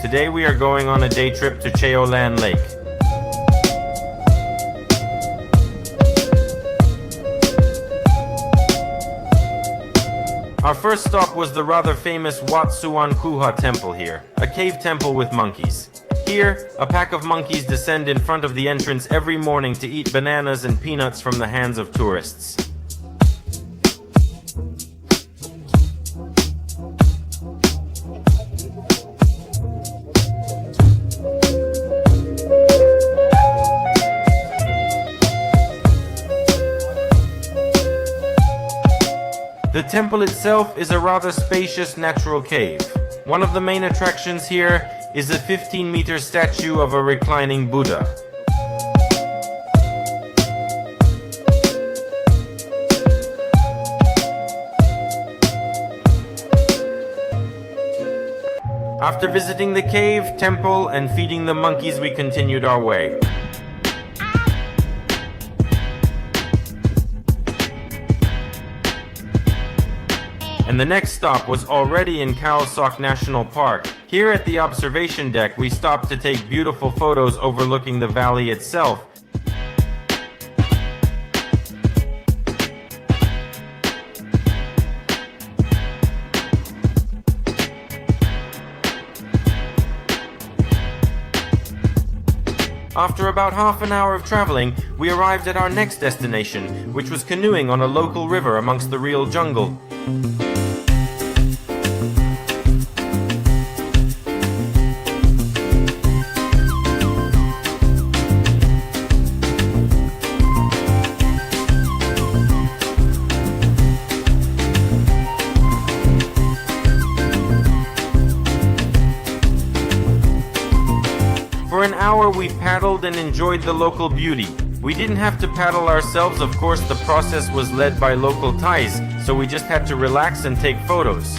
Today we are going on a day trip to KHAO Lake. Our first stop was the rather famous Wat Suan Kuha temple here, a cave temple with monkeys. Here, a pack of monkeys descend in front of the entrance every morning to eat bananas and peanuts from the hands of tourists. The temple itself is a rather spacious natural cave. One of the main attractions here is a 15-meter statue of a reclining Buddha. After visiting the cave, temple, and feeding the monkeys, we continued our way. And the next stop was already in KHAO SOK National Park. Here at the observation deck, we stopped to take beautiful photos overlooking the valley itself. After about half an hour of traveling, we arrived at our next destination, which was canoeing on a local river amongst the real jungle. For an hour we paddled and enjoyed the local beauty. We didn't have to paddle ourselves, of course the process was led by local Thais, so we just had to relax and take photos.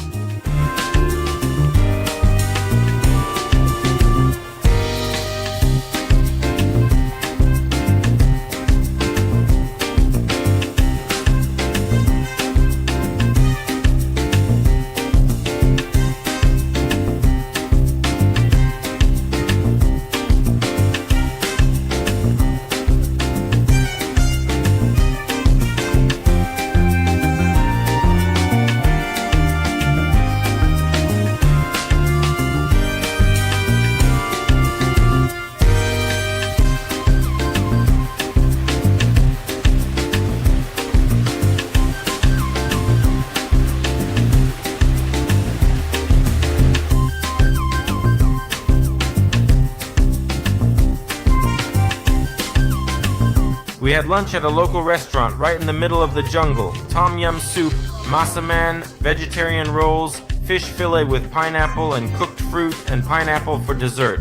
We had lunch at a local restaurant right in the middle of the jungle. Tom yum soup, masa man, vegetarian rolls, fish fillet with pineapple and cooked fruit and pineapple for dessert.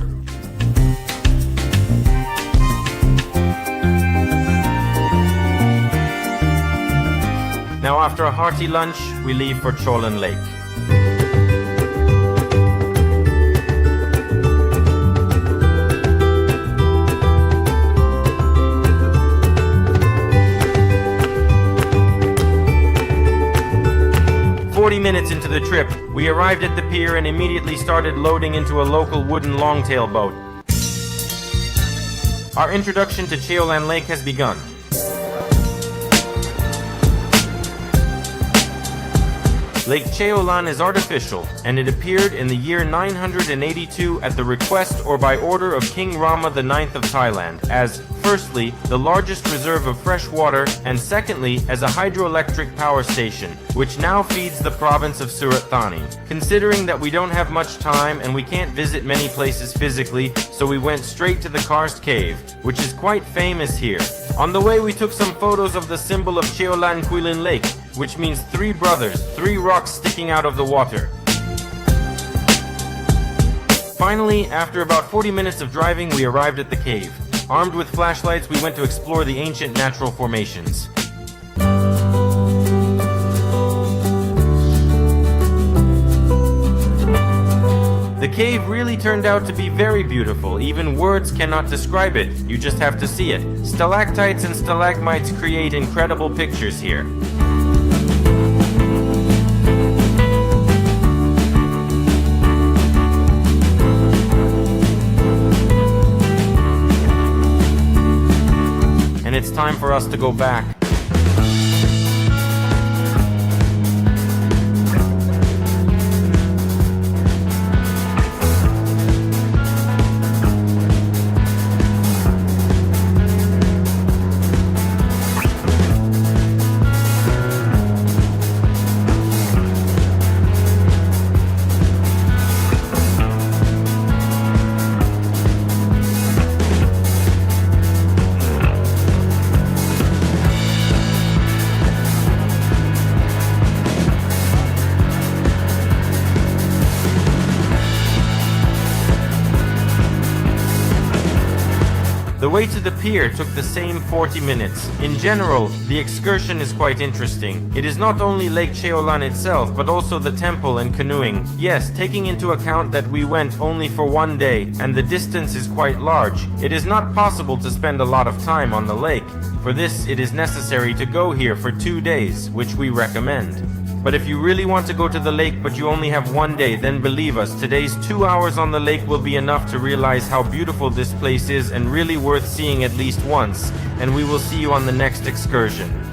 Now after a hearty lunch, we leave for KHAO Lake. Minutes into the trip, we arrived at the pier and immediately started loading into a local wooden longtail boat. Our introduction to KHAO Lake has begun. Lake KHAO is artificial, and it appeared in the year 982 at the request or by order of King Rama IX of Thailand as, firstly, the largest reserve of fresh water, and secondly, as a hydroelectric power station, which now feeds the province of Surat Thani. Considering that we don't have much time and we can't visit many places physically, so we went straight to the Karst Cave, which is quite famous here. On the way we took some photos of the symbol of KHAO Lake, which means three brothers, three rocks sticking out of the water. Finally, after about 40 minutes of driving, we arrived at the cave. Armed with flashlights, we went to explore the ancient natural formations. The cave really turned out to be very beautiful. Even words cannot describe it. You just have to see it. Stalactites and stalagmites create incredible pictures here. it's time for us to go back. The way to the pier took the same 40 minutes. In general, the excursion is quite interesting. It is not only Lake KHAO SOK itself, but also the temple and canoeing. Yes, taking into account that we went only for one day and the distance is quite large, it is not possible to spend a lot of time on the lake. For this, it is necessary to go here for 2 days, which we recommend. But if you really want to go to the lake but you only have one day, then believe us, today's 2 hours on the lake will be enough to realize how beautiful this place is and really worth seeing at least once. And we will see you on the next excursion.